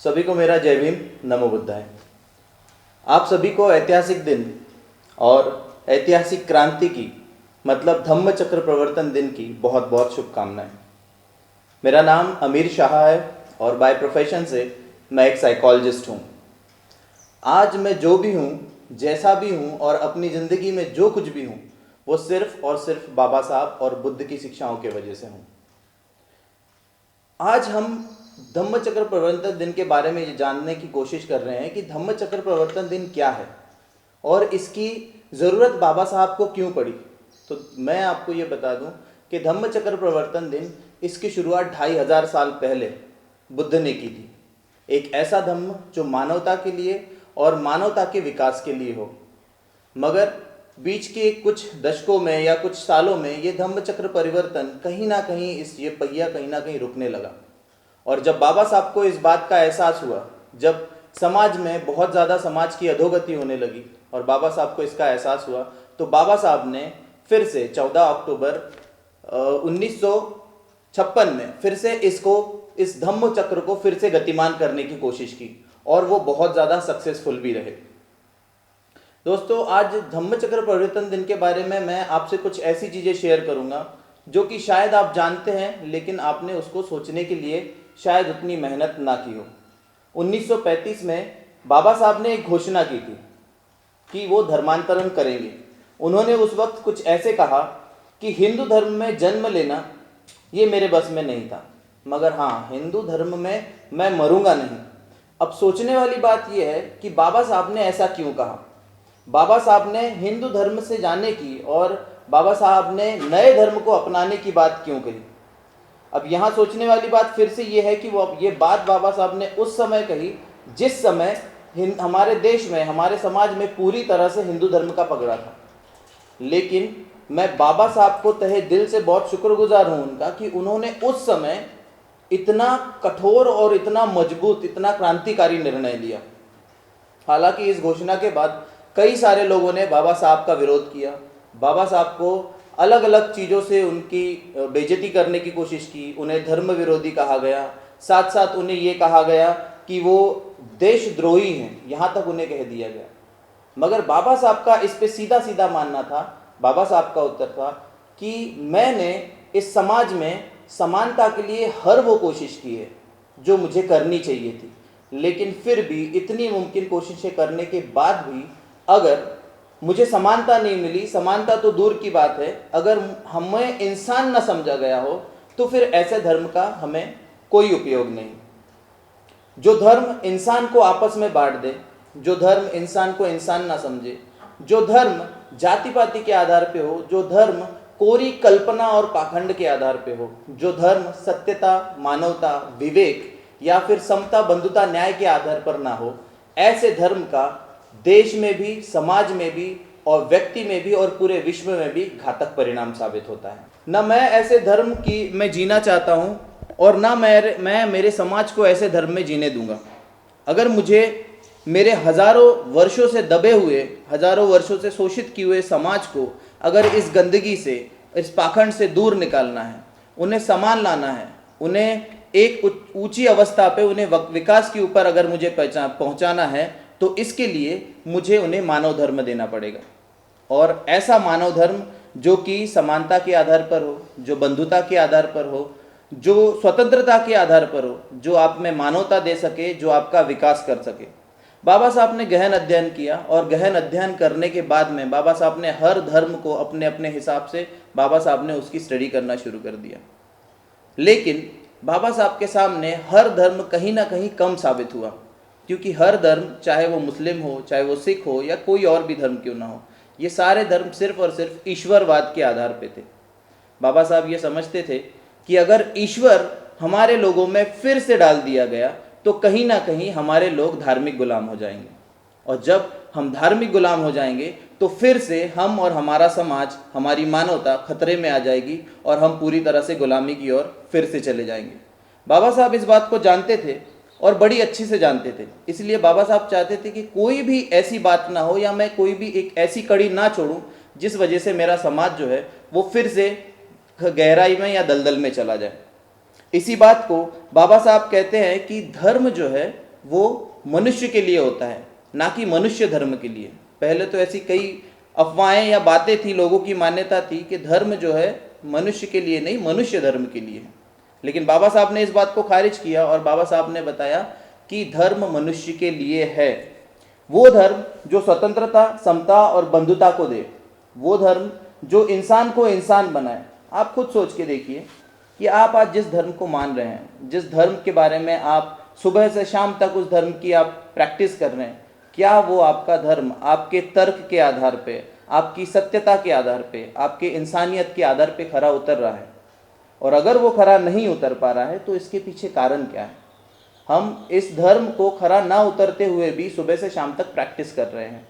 सभी को मेरा जय भीम, नमो बुद्धाय। आप सभी को ऐतिहासिक दिन और ऐतिहासिक क्रांति की मतलब धम्म चक्र प्रवर्तन दिन की बहुत बहुत शुभकामनाएं। मेरा नाम अमीर शाह है और बाय प्रोफेशन से मैं एक साइकोलॉजिस्ट हूँ। आज मैं जो भी हूँ, जैसा भी हूँ और अपनी ज़िंदगी में जो कुछ भी हूँ, वो सिर्फ और सिर्फ बाबा साहब और बुद्ध की शिक्षाओं के वजह से हूँ। आज हम धम्म चक्र प्रवर्तन दिन के बारे में ये जानने की कोशिश कर रहे हैं कि धम्म चक्र प्रवर्तन दिन क्या है और इसकी ज़रूरत बाबा साहब को क्यों पड़ी। तो मैं आपको ये बता दूं कि धम्म चक्र प्रवर्तन दिन इसकी शुरुआत 2500 साल पहले बुद्ध ने की थी। एक ऐसा धम्म जो मानवता के लिए और मानवता के विकास के लिए हो, मगर बीच के कुछ दशकों में या कुछ सालों में ये धम्म चक्र परिवर्तन कहीं ना कहीं ये पहिया कहीं ना कहीं रुकने लगा। और जब बाबा साहब को इस बात का एहसास हुआ, जब समाज में बहुत ज़्यादा समाज की अधोगति होने लगी और बाबा साहब को इसका एहसास हुआ, तो बाबा साहब ने फिर से 14 अक्टूबर 1956 में फिर से इस धम्म चक्र को फिर से गतिमान करने की कोशिश की और वो बहुत ज़्यादा सक्सेसफुल भी रहे। दोस्तों, आज धम्म चक्र परिवर्तन दिन के बारे में मैं आपसे कुछ ऐसी चीज़ें शेयर करूंगा जो कि शायद आप जानते हैं, लेकिन आपने उसको सोचने के लिए शायद उतनी मेहनत ना की हो। 1935 में बाबा साहब ने एक घोषणा की थी कि वो धर्मांतरण करेंगे। उन्होंने उस वक्त कुछ ऐसे कहा कि हिंदू धर्म में जन्म लेना ये मेरे बस में नहीं था, मगर हाँ, हिंदू धर्म में मैं मरूंगा नहीं। अब सोचने वाली बात यह है कि बाबा साहब ने ऐसा क्यों कहा। बाबा साहब ने हिंदू धर्म से जाने की और बाबा साहब ने नए धर्म को अपनाने की बात क्यों कही। अब यहाँ सोचने वाली बात फिर से ये है कि वो ये बात बाबा साहब ने उस समय कही जिस समय हमारे देश में, हमारे समाज में पूरी तरह से हिंदू धर्म का पगड़ा था। लेकिन मैं बाबा साहब को तहे दिल से बहुत शुक्रगुजार हूँ उनका कि उन्होंने उस समय इतना कठोर और इतना मजबूत, इतना क्रांतिकारी निर्णय लिया। हालांकि इस घोषणा के बाद कई सारे लोगों ने बाबा साहब का विरोध किया, बाबा साहब को अलग अलग चीज़ों से उनकी बेइज्जती करने की कोशिश की, उन्हें धर्म विरोधी कहा गया, साथ साथ उन्हें ये कहा गया कि वो देशद्रोही हैं, यहाँ तक उन्हें कह दिया गया। मगर बाबा साहब का इस पे सीधा सीधा मानना था। बाबा साहब का उत्तर था कि मैंने इस समाज में समानता के लिए हर वो कोशिश की है जो मुझे करनी चाहिए थी, लेकिन फिर भी इतनी मुमकिन कोशिशें करने के बाद भी अगर मुझे समानता नहीं मिली, समानता तो दूर की बात है, अगर हमें इंसान न समझा गया हो, तो फिर ऐसे धर्म का हमें कोई उपयोग नहीं। जो धर्म इंसान को आपस में बांट दे, जो धर्म इंसान को इंसान ना समझे, जो धर्म जाति पाति के आधार पे हो, जो धर्म कोरी कल्पना और पाखंड के आधार पे हो, जो धर्म सत्यता, मानवता, विवेक या फिर समता, बंधुता, न्याय के आधार पर ना हो, ऐसे धर्म का देश में भी, समाज में भी और व्यक्ति में भी और पूरे विश्व में भी घातक परिणाम साबित होता है। न मैं ऐसे धर्म की मैं जीना चाहता हूँ और ना मैं मेरे समाज को ऐसे धर्म में जीने दूंगा। अगर मुझे मेरे हजारों वर्षों से दबे हुए, हजारों वर्षों से शोषित किए हुए समाज को अगर इस गंदगी से, इस पाखंड से दूर निकालना है, उन्हें समान लाना है, उन्हें एक ऊंची अवस्था पे, उन्हें विकास के ऊपर अगर मुझे पहुंचाना है, तो इसके लिए मुझे उन्हें मानव धर्म देना पड़ेगा। और ऐसा मानव धर्म जो कि समानता के आधार पर हो, जो बंधुता के आधार पर हो, जो स्वतंत्रता के आधार पर हो, जो आप में मानवता दे सके, जो आपका विकास कर सके। बाबा साहब ने गहन अध्ययन किया और गहन अध्ययन करने के बाद में बाबा साहब ने हर धर्म को अपने अपने हिसाब से बाबा साहब ने उसकी स्टडी करना शुरू कर दिया। लेकिन बाबा साहब के सामने हर धर्म कहीं ना कहीं कम साबित हुआ, क्योंकि हर धर्म, चाहे वो मुस्लिम हो, चाहे वो सिख हो या कोई और भी धर्म क्यों ना हो, ये सारे धर्म सिर्फ और सिर्फ ईश्वरवाद के आधार पे थे। बाबा साहब ये समझते थे कि अगर ईश्वर हमारे लोगों में फिर से डाल दिया गया तो कहीं ना कहीं हमारे लोग धार्मिक गुलाम हो जाएंगे, और जब हम धार्मिक गुलाम हो जाएंगे तो फिर से हम और हमारा समाज, हमारी मानवता खतरे में आ जाएगी और हम पूरी तरह से गुलामी की ओर फिर से चले जाएंगे। बाबा साहब इस बात को जानते थे और बड़ी अच्छी से जानते थे। इसलिए बाबा साहब चाहते थे कि कोई भी ऐसी बात ना हो या मैं कोई भी एक ऐसी कड़ी ना छोड़ूं जिस वजह से मेरा समाज जो है वो फिर से गहराई में या दलदल में चला जाए। इसी बात को बाबा साहब कहते हैं कि धर्म जो है वो मनुष्य के लिए होता है, ना कि मनुष्य धर्म के लिए। पहले तो ऐसी कई अफवाहें या बातें थी, लोगों की मान्यता थी कि धर्म जो है मनुष्य के लिए नहीं, मनुष्य धर्म के लिए है। लेकिन बाबा साहब ने इस बात को खारिज किया और बाबा साहब ने बताया कि धर्म मनुष्य के लिए है। वो धर्म जो स्वतंत्रता, समता और बंधुता को दे, वो धर्म जो इंसान को इंसान बनाए। आप खुद सोच के देखिए कि आप आज जिस धर्म को मान रहे हैं, जिस धर्म के बारे में आप सुबह से शाम तक उस धर्म की आप प्रैक्टिस कर रहे हैं, क्या वो आपका धर्म आपके तर्क के आधार पे, आपकी सत्यता के आधार पे, आपके इंसानियत के आधार पे खरा उतर रहा है? और अगर वो खरा नहीं उतर पा रहा है तो इसके पीछे कारण क्या है? हम इस धर्म को खरा ना उतरते हुए भी सुबह से शाम तक प्रैक्टिस कर रहे हैं,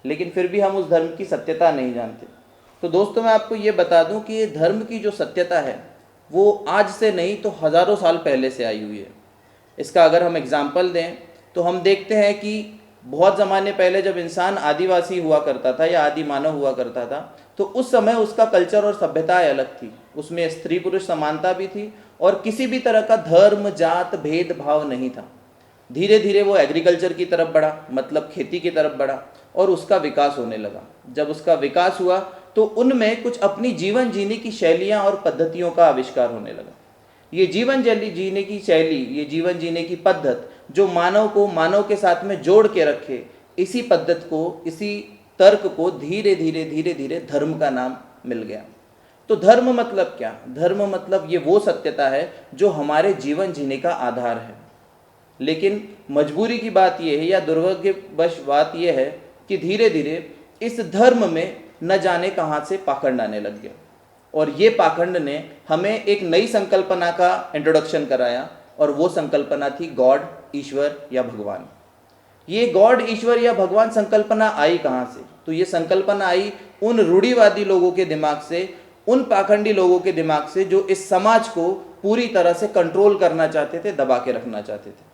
लेकिन फिर भी हम उस धर्म की सत्यता नहीं जानते। तो दोस्तों, मैं आपको ये बता दूं कि ये धर्म की जो सत्यता है वो आज से नहीं तो हज़ारों साल पहले से आई हुई है। इसका अगर हम एग्जाम्पल दें तो हम देखते हैं कि बहुत ज़माने पहले जब इंसान आदिवासी हुआ करता था या आदि मानव हुआ करता था, तो उस समय उसका कल्चर और सभ्यताएं अलग थी। उसमें स्त्री पुरुष समानता भी थी और किसी भी तरह का धर्म जात भेदभाव नहीं था। धीरे धीरे वो एग्रीकल्चर की तरफ बढ़ा, मतलब खेती की तरफ बढ़ा, और उसका विकास होने लगा। जब उसका विकास हुआ तो उनमें कुछ अपनी जीवन जीने की शैलियाँ और पद्धतियों का आविष्कार होने लगा। ये जीवन जीने की शैली, ये जीवन जीने की पद्धत जो मानव को मानव के साथ में जोड़ के रखे, इसी पद्धत को, इसी तर्क को धीरे धीरे धीरे धीरे धर्म का नाम मिल गया। तो धर्म मतलब क्या? धर्म मतलब ये वो सत्यता है जो हमारे जीवन जीने का आधार है। लेकिन मजबूरी की बात यह है या दुर्भाग्यवश बात यह है कि धीरे धीरे इस धर्म में न जाने कहाँ से पाखंड आने लग गया, और ये पाखंड ने हमें एक नई संकल्पना का इंट्रोडक्शन कराया, और वो संकल्पना थी गॉड, ईश्वर या भगवान। ये गॉड, ईश्वर या भगवान संकल्पना आई कहाँ से? तो ये संकल्पना आई उन रूढ़िवादी लोगों के दिमाग से, उन पाखंडी लोगों के दिमाग से जो इस समाज को पूरी तरह से कंट्रोल करना चाहते थे, दबा के रखना चाहते थे,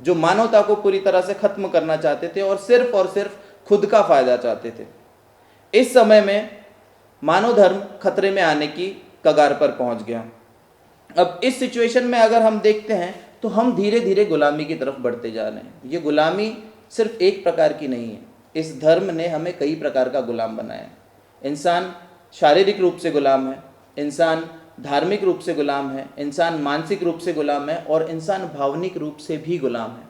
जो मानवता को पूरी तरह से खत्म करना चाहते थे और सिर्फ खुद का फायदा चाहते थे। इस समय में मानव धर्म खतरे में आने की कगार पर पहुंच गया। अब इस सिचुएशन में अगर हम देखते हैं तो हम धीरे धीरे गुलामी की तरफ बढ़ते जा रहे हैं। ये गुलामी सिर्फ एक प्रकार की नहीं है, इस धर्म ने हमें कई प्रकार का गुलाम बनाया है। इंसान शारीरिक रूप से गुलाम है, इंसान धार्मिक रूप से गुलाम है, इंसान मानसिक रूप से गुलाम है, और इंसान भावनिक रूप से भी गुलाम है।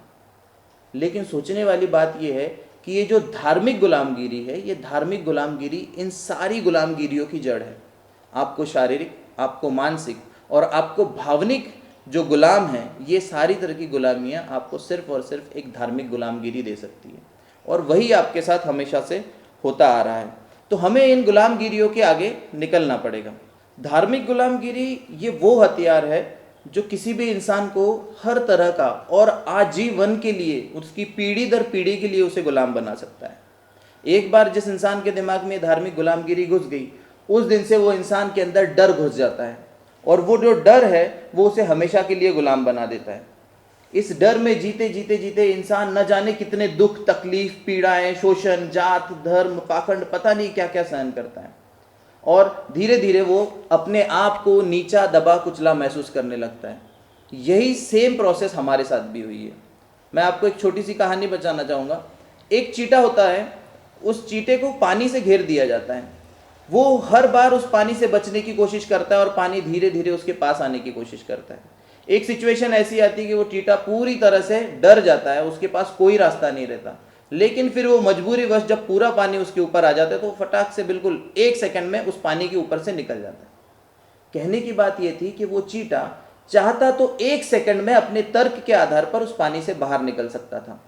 लेकिन सोचने वाली बात यह है कि ये जो धार्मिक गुलामगिरी है, ये धार्मिक गुलामगिरी इन सारी गुलामगिरियों की जड़ है। आपको शारीरिक, आपको मानसिक और आपको भावनिक जो गुलाम है, ये सारी तरह की गुलामियाँ आपको सिर्फ और सिर्फ एक धार्मिक गुलामगिरी दे सकती है, और वही आपके साथ हमेशा से होता आ रहा है। तो हमें इन गुलामगिरियों के आगे निकलना पड़ेगा। धार्मिक गुलामगिरी ये वो हथियार है जो किसी भी इंसान को हर तरह का और आजीवन के लिए, उसकी पीढ़ी दर पीढ़ी के लिए उसे गुलाम बना सकता है। एक बार जिस इंसान के दिमाग में धार्मिक गुलामगिरी घुस गई, उस दिन से वो इंसान के अंदर डर घुस जाता है, और वो जो डर है वो उसे हमेशा के लिए गुलाम बना देता है। इस डर में जीते जीते जीते इंसान न जाने कितने दुख, तकलीफ, पीड़ाएं, शोषण, जात, धर्म, पाखंड, पता नहीं क्या क्या सहन करता है, और धीरे धीरे वो अपने आप को नीचा, दबा, कुचला महसूस करने लगता है। यही सेम प्रोसेस हमारे साथ भी हुई है। मैं आपको एक छोटी सी कहानी बताना चाहूँगा। एक चीटा होता है, उस चीटे को पानी से घेर दिया जाता है। वो हर बार उस पानी से बचने की कोशिश करता है और पानी धीरे धीरे उसके पास आने की कोशिश करता है। एक सिचुएशन ऐसी आती है कि वो चीटा पूरी तरह से डर जाता है, उसके पास कोई रास्ता नहीं रहता, लेकिन फिर वो मजबूरीवश जब पूरा पानी उसके ऊपर आ जाता है तो वो फटाक से बिल्कुल 1 सेकंड में उस पानी के ऊपर से निकल जाता है। कहने की बात ये थी कि वो चीटा चाहता तो 1 सेकंड में अपने तर्क के आधार पर उस पानी से बाहर निकल सकता था,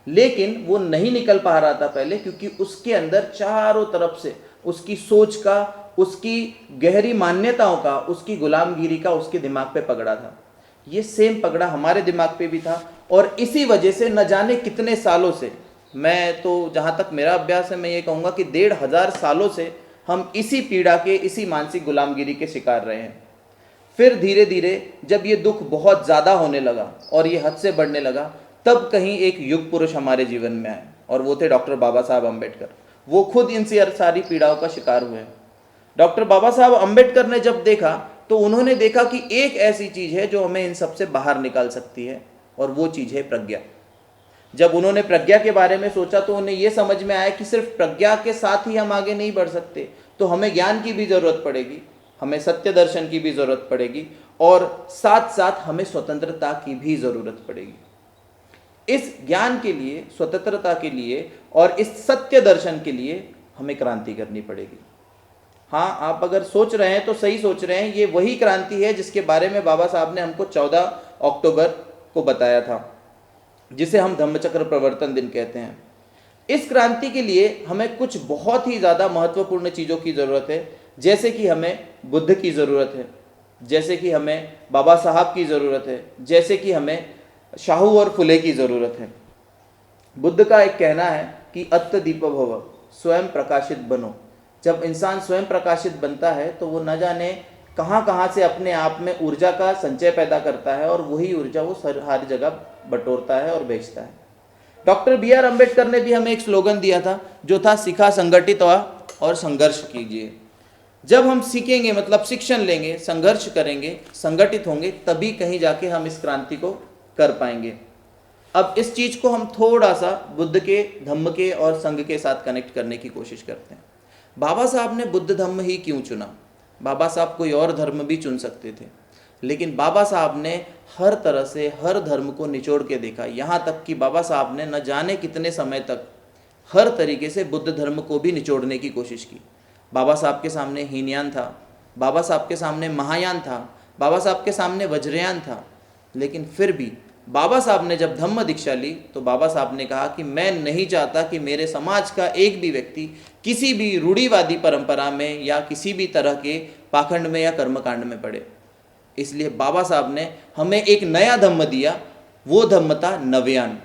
लेकिन वो नहीं निकल पा रहा था पहले, क्योंकि उसके अंदर चारों तरफ से उसकी सोच का, उसकी गहरी मान्यताओं का, उसकी गुलामगिरी का उसके दिमाग पे पकड़ा था। ये सेम पकड़ा हमारे दिमाग पे भी था, और इसी वजह से न जाने कितने सालों से, मैं तो जहाँ तक मेरा अभ्यास है मैं ये कहूँगा कि 1500 सालों से हम इसी पीड़ा के, इसी मानसिक गुलामगिरी के शिकार रहे हैं। फिर धीरे धीरे जब ये दुख बहुत ज़्यादा होने लगा और ये हद से बढ़ने लगा, तब कहीं एक युग पुरुष हमारे जीवन में आए, और वो थे डॉक्टर बाबा साहब अम्बेडकर। वो खुद इन सारी पीड़ाओं का शिकार हुए। डॉक्टर बाबा साहब अम्बेडकर ने जब देखा तो उन्होंने देखा कि एक ऐसी चीज़ है जो हमें इन सब से बाहर निकाल सकती है, और वो चीज़ है प्रज्ञा। जब उन्होंने प्रज्ञा के बारे में सोचा तो उन्हें ये समझ में आया कि सिर्फ प्रज्ञा के साथ ही हम आगे नहीं बढ़ सकते, तो हमें ज्ञान की भी ज़रूरत पड़ेगी, हमें सत्य दर्शन की भी ज़रूरत पड़ेगी, और साथ साथ हमें स्वतंत्रता की भी ज़रूरत पड़ेगी। इस ज्ञान के लिए, स्वतंत्रता के लिए और इस सत्य दर्शन के लिए हमें क्रांति करनी पड़ेगी। हाँ, आप अगर सोच रहे हैं तो सही सोच रहे हैं, ये वही क्रांति है जिसके बारे में बाबा साहब ने हमको 14 अक्टूबर को बताया था, जिसे हम धम्मचक्र प्रवर्तन दिन कहते हैं। इस क्रांति के लिए हमें कुछ बहुत ही ज़्यादा महत्वपूर्ण चीज़ों की ज़रूरत है, जैसे कि हमें बुद्ध की ज़रूरत है, जैसे कि हमें बाबा साहब की ज़रूरत है, जैसे कि हमें शाहू और फुले की ज़रूरत है। बुद्ध का एक कहना है कि अत्त दीप भव, स्वयं प्रकाशित बनो। जब इंसान स्वयं प्रकाशित बनता है तो वो न जाने कहाँ कहाँ से अपने आप में ऊर्जा का संचय पैदा करता है, और वही ऊर्जा वो हर जगह बटोरता है और बेचता है। डॉक्टर BR अम्बेडकर ने भी हमें एक स्लोगन दिया था, जो था सीखा संगठित और संघर्ष कीजिए। जब हम सीखेंगे, मतलब शिक्षण लेंगे, संघर्ष करेंगे, संगठित होंगे, तभी कहीं जाके हम इस क्रांति को कर पाएंगे। अब इस चीज़ को हम थोड़ा सा बुद्ध के, धम्म के और संघ के साथ कनेक्ट करने की कोशिश करते हैं। बाबा साहब ने बुद्ध धम्म ही क्यों चुना? बाबा साहब कोई और धर्म भी चुन सकते थे, लेकिन बाबा साहब ने हर तरह से हर धर्म को निचोड़ के देखा। यहाँ तक कि बाबा साहब ने न जाने कितने समय तक हर तरीके से बुद्ध धर्म को भी निचोड़ने की कोशिश की। बाबा साहब के सामने हीनयान था, बाबा साहब के सामने महायान था, बाबा साहब के सामने वज्रयान था, लेकिन फिर भी बाबा साहब ने जब धम्म दीक्षा ली तो बाबा साहब ने कहा कि मैं नहीं चाहता कि मेरे समाज का एक भी व्यक्ति किसी भी रूढ़िवादी परंपरा में या किसी भी तरह के पाखंड में या कर्मकांड में पड़े। इसलिए बाबा साहब ने हमें एक नया धम्म दिया, वो धम्म था नव्यान।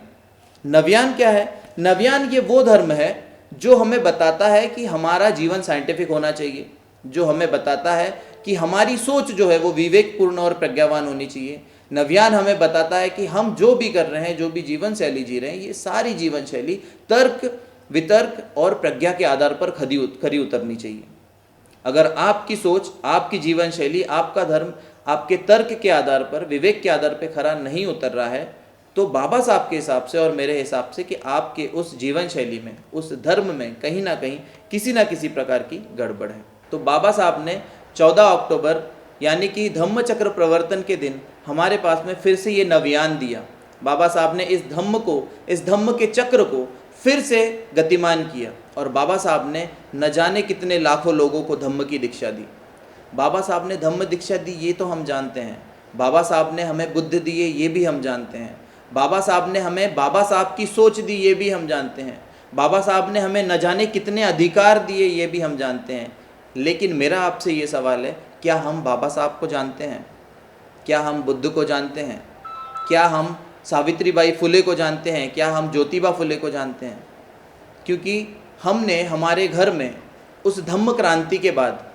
नव्यान क्या है? नव्यान ये वो धर्म है जो हमें बताता है कि हमारा जीवन साइंटिफिक होना चाहिए, जो हमें बताता है कि हमारी सोच जो है वो विवेकपूर्ण और प्रज्ञावान होनी चाहिए। नव्यान हमें बताता है कि हम जो भी कर रहे हैं, जो भी जीवन शैली जी रहे हैं, ये सारी जीवन शैली तर्क, वितर्क और प्रज्ञा के आधार पर खरी उतरनी चाहिए। अगर आपकी सोच, आपकी जीवन शैली, आपका धर्म आपके तर्क के आधार पर, विवेक के आधार पर खरा नहीं उतर रहा है, तो बाबा साहब के हिसाब से और मेरे हिसाब से कि आपके उस जीवन शैली में, उस धर्म में कहीं ना कहीं किसी ना किसी प्रकार की गड़बड़ है। तो बाबा साहब ने 14 अक्टूबर यानी कि धम्म चक्र प्रवर्तन के दिन हमारे पास में फिर से ये नव्यान दिया। बाबा साहब ने इस धम्म को, इस धम्म के चक्र को फिर से गतिमान किया, और बाबा साहब ने न जाने कितने लाखों लोगों को धम्म की दीक्षा दी। बाबा साहब ने धम्म दीक्षा दी, ये तो हम जानते हैं। बाबा साहब ने हमें बुद्ध दिए, ये भी हम जानते हैं। बाबा साहब ने हमें बाबा साहब की सोच दी, ये भी हम जानते हैं। बाबा साहब ने हमें न जाने कितने अधिकार दिए, ये भी हम जानते हैं। लेकिन मेरा आपसे ये सवाल है, क्या हम बाबा साहब को जानते हैं? क्या हम बुद्ध को जानते हैं? क्या हम सावित्रीबाई फुले को जानते हैं? क्या हम ज्योतिबा फुले को जानते हैं? क्योंकि हमने हमारे घर में उस धम्म क्रांति के बाद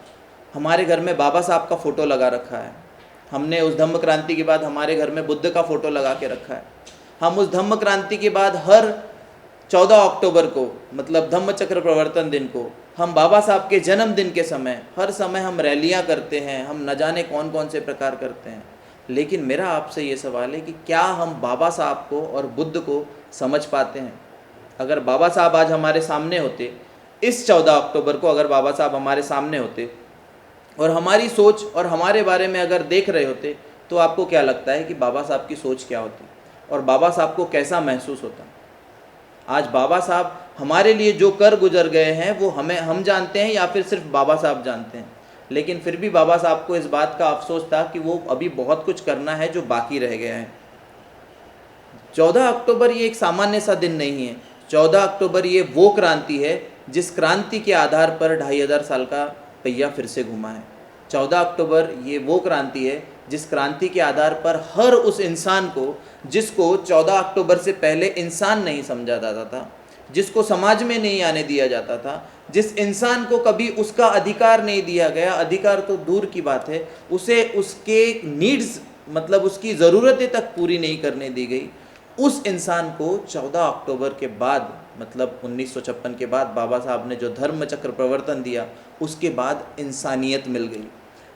हमारे घर में बाबा साहब का फ़ोटो लगा रखा है। हमने उस धम्म क्रांति के बाद हमारे घर में बुद्ध का फ़ोटो लगा के रखा है। हम उस धम्म क्रांति के बाद हर 14 अक्टूबर को, मतलब धम्म चक्र प्रवर्तन दिन को, हम बाबा साहब के जन्मदिन के समय, हर समय हम रैलियां करते हैं, हम न जाने कौन कौन से प्रकार करते हैं। लेकिन मेरा आपसे ये सवाल है कि क्या हम बाबा साहब को और बुद्ध को समझ पाते हैं? अगर बाबा साहब आज हमारे सामने होते, इस 14 अक्टूबर को अगर बाबा साहब हमारे सामने होते और हमारी सोच और हमारे बारे में अगर देख रहे होते, तो आपको क्या लगता है कि बाबा साहब की सोच क्या होती और बाबा साहब को कैसा महसूस होता? आज बाबा साहब हमारे लिए जो कर गुजर गए हैं वो हम जानते हैं या फिर सिर्फ बाबा साहब जानते हैं। लेकिन फिर भी बाबा साहब को इस बात का अफसोस था कि वो अभी बहुत कुछ करना है जो बाकी रह गया है। 14 अक्टूबर ये एक सामान्य सा दिन नहीं है। 14 अक्टूबर ये वो क्रांति है जिस क्रांति के आधार पर 2500 साल का पहिया फिर से घुमा है। 14 अक्टूबर ये वो क्रांति है जिस क्रांति के आधार पर हर उस इंसान को, जिसको 14 अक्टूबर से पहले इंसान नहीं समझा जाता था, जिसको समाज में नहीं आने दिया जाता था, जिस इंसान को कभी उसका अधिकार नहीं दिया गया, अधिकार तो दूर की बात है, उसे उसके नीड्स, मतलब उसकी ज़रूरतें तक पूरी नहीं करने दी गई, उस इंसान को 14 अक्टूबर के बाद, मतलब 1956 के बाद बाबा साहब ने जो धर्म चक्र प्रवर्तन दिया, उसके बाद इंसानियत मिल गई।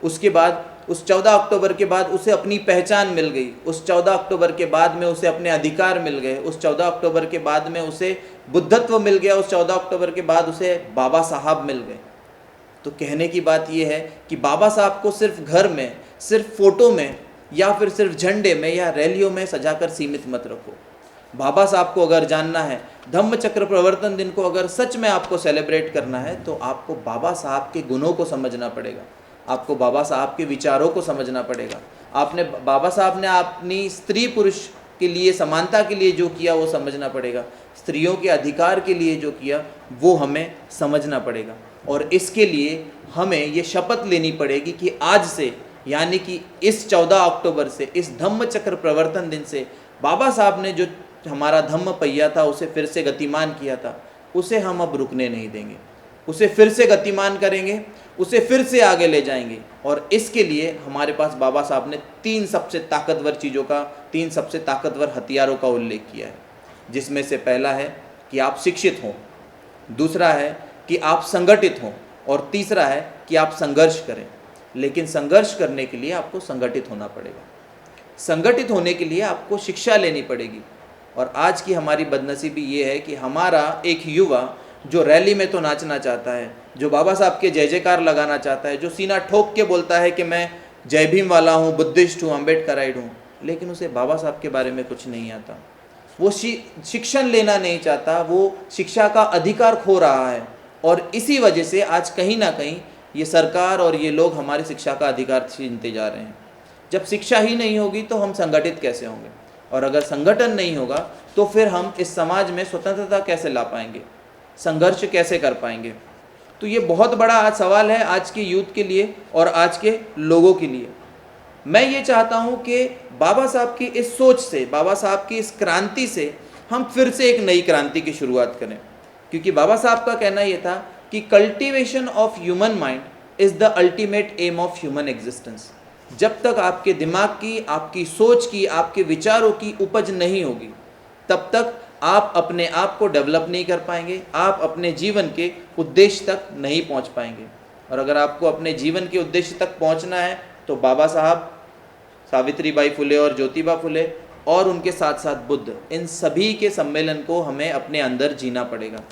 उसके बाद उस 14 अक्टूबर के बाद उसे अपनी पहचान मिल गई, उस 14 अक्टूबर के बाद में उसे अपने अधिकार मिल गए, उस 14 अक्टूबर के बाद में उसे बुद्धत्व मिल गया, उस 14 अक्टूबर के बाद उसे बाबा साहब मिल गए। तो कहने की बात यह है कि बाबा साहब को सिर्फ घर में, सिर्फ फोटो में या फिर सिर्फ झंडे में या रैलियों में सजाकर सीमित मत रखो। बाबा साहब को अगर जानना है, धम्म चक्र प्रवर्तन दिन को अगर सच में आपको सेलिब्रेट करना है, तो आपको बाबा साहब के गुणों को समझना पड़ेगा, आपको बाबा साहब के विचारों को समझना पड़ेगा। बाबा साहब ने अपनी स्त्री पुरुष के लिए समानता के लिए जो किया वो समझना पड़ेगा, स्त्रियों के अधिकार के लिए जो किया वो हमें समझना पड़ेगा। और इसके लिए हमें ये शपथ लेनी पड़ेगी कि आज से, यानी कि इस 14 अक्टूबर से, इस धम्म चक्र प्रवर्तन दिन से बाबा साहब ने जो हमारा धम्म पहिया था उसे फिर से गतिमान किया था, उसे हम अब रुकने नहीं देंगे, उसे फिर से गतिमान करेंगे, उसे फिर से आगे ले जाएंगे। और इसके लिए हमारे पास बाबा साहब ने 3 सबसे ताकतवर चीज़ों का, 3 सबसे ताकतवर हथियारों का उल्लेख किया है, जिसमें से पहला है कि आप शिक्षित हों, दूसरा है कि आप संगठित हों, और तीसरा है कि आप संघर्ष करें। लेकिन संघर्ष करने के लिए आपको संगठित होना पड़ेगा, संगठित होने के लिए आपको शिक्षा लेनी पड़ेगी। और आज की हमारी बदनसीबी ये है कि हमारा एक युवा जो रैली में तो नाचना चाहता है, जो बाबा साहब के जय जयकार लगाना चाहता है, जो सीना ठोक के बोलता है कि मैं जय भीम वाला हूँ, बुद्धिस्ट हूँ, अम्बेडकराइट हूँ, लेकिन उसे बाबा साहब के बारे में कुछ नहीं आता, वो शिक्षण लेना नहीं चाहता, वो शिक्षा का अधिकार खो रहा है। और इसी वजह से आज कहीं ना कहीं ये सरकार और ये लोग हमारी शिक्षा का अधिकार छीनते जा रहे हैं। जब शिक्षा ही नहीं होगी तो हम संगठित कैसे होंगे, और अगर संगठन नहीं होगा तो फिर हम इस समाज में स्वतंत्रता कैसे ला पाएंगे, संघर्ष कैसे कर पाएंगे। तो ये बहुत बड़ा आज सवाल है आज के यूथ के लिए और आज के लोगों के लिए। मैं ये चाहता हूँ कि बाबा साहब की इस सोच से, बाबा साहब की इस क्रांति से हम फिर से एक नई क्रांति की शुरुआत करें, क्योंकि बाबा साहब का कहना ये था कि cultivation of human mind is the ultimate aim of human existence. जब तक आपके दिमाग की, आपकी सोच की, आपके विचारों की उपज नहीं होगी, तब तक आप अपने आप को डेवलप नहीं कर पाएंगे, आप अपने जीवन के उद्देश्य तक नहीं पहुंच पाएंगे। और अगर आपको अपने जीवन के उद्देश्य तक पहुंचना है तो बाबा साहब, सावित्रीबाई फुले और ज्योतिबा फुले और उनके साथ साथ बुद्ध, इन सभी के सम्मेलन को हमें अपने अंदर जीना पड़ेगा।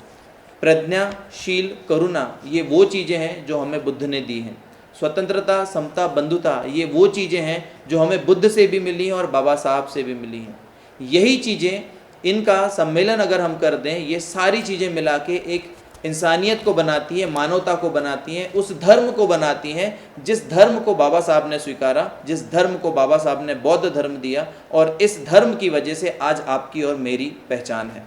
प्रज्ञा, शील, करुणा, ये वो चीज़ें हैं जो हमें बुद्ध ने दी हैं। स्वतंत्रता, समता, बंधुता, ये वो चीज़ें हैं जो हमें बुद्ध से भी मिली हैं और बाबा साहब से भी मिली हैं। यही चीज़ें, इनका सम्मेलन अगर हम कर दें, ये सारी चीज़ें मिला के एक इंसानियत को बनाती हैं, मानवता को बनाती हैं, उस धर्म को बनाती हैं जिस धर्म को बाबा साहब ने स्वीकारा, जिस धर्म को बाबा साहब ने बौद्ध धर्म दिया, और इस धर्म की वजह से आज आपकी और मेरी पहचान है।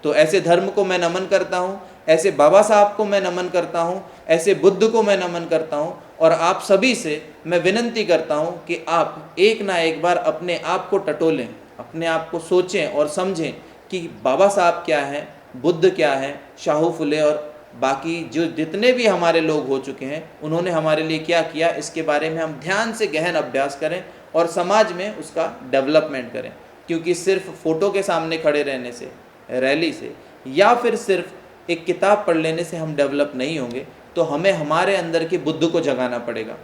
तो ऐसे धर्म को मैं नमन करता हूँ, ऐसे बाबा साहब को मैं नमन करता हूँ, ऐसे बुद्ध को मैं नमन करता हूँ। और आप सभी से मैं विनंती करता हूँ कि आप एक ना एक बार अपने आप को टटोलें, अपने आप को सोचें और समझें कि बाबा साहब क्या हैं, बुद्ध क्या है, शाहू फुले और बाकी जो जितने भी हमारे लोग हो चुके हैं, उन्होंने हमारे लिए क्या किया, इसके बारे में हम ध्यान से गहन अभ्यास करें और समाज में उसका डेवलपमेंट करें। क्योंकि सिर्फ फ़ोटो के सामने खड़े रहने से, रैली से, या फिर सिर्फ एक किताब पढ़ लेने से हम डेवलप नहीं होंगे। तो हमें हमारे अंदर के बुद्ध को जगाना पड़ेगा,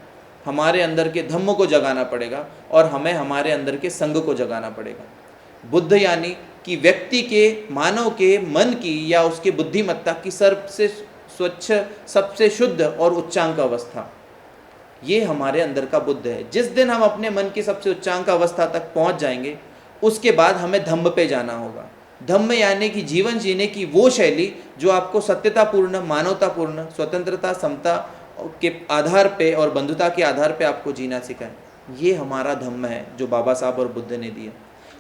हमारे अंदर के धम्म को जगाना पड़ेगा, और हमें हमारे अंदर के संग को जगाना पड़ेगा। बुद्ध यानी कि व्यक्ति के, मानव के मन की या उसके बुद्धिमत्ता की सबसे स्वच्छ, सबसे शुद्ध और उच्चांक अवस्था, ये हमारे अंदर का बुद्ध है। जिस दिन हम अपने मन की सबसे उच्चांक अवस्था तक पहुंच जाएंगे, उसके बाद हमें धम्म पे जाना होगा। धम्म यानी कि जीवन जीने की वो शैली जो आपको सत्यतापूर्ण, मानवतापूर्ण, स्वतंत्रता, समता के आधार पे और बंधुता के आधार पे आपको जीना सिखाए। ये हमारा धम्म है जो बाबा साहब और बुद्ध ने दिया।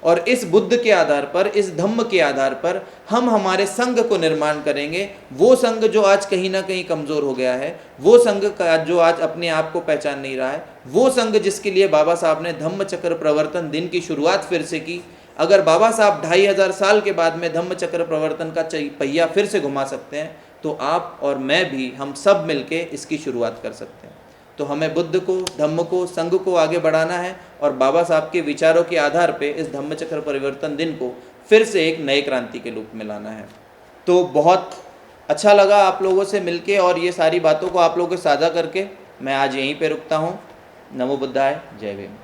और इस बुद्ध के आधार पर, इस धम्म के आधार पर हम हमारे संघ को निर्माण करेंगे। वो संघ जो आज कहीं ना कहीं कमज़ोर हो गया है, वो संघ जो आज अपने आप को पहचान नहीं रहा है, वो संघ जिसके लिए बाबा साहब ने धम्म चक्र प्रवर्तन दिन की शुरुआत फिर से की। अगर बाबा साहब 2500 साल के बाद में धम्म चक्र प्रवर्तन का पहिया फिर से घुमा सकते हैं, तो आप और मैं भी, हम सब मिलके इसकी शुरुआत कर सकते हैं। तो हमें बुद्ध को, धम्म को, संघ को आगे बढ़ाना है और बाबा साहब के विचारों के आधार पे इस धम्म चक्र परिवर्तन दिन को फिर से एक नए क्रांति के रूप में लाना है। तो बहुत अच्छा लगा आप लोगों से मिलके और ये सारी बातों को आप लोगों के साझा करके। मैं आज यहीं पे रुकता हूँ। नमो बुद्धाय, जय भीम।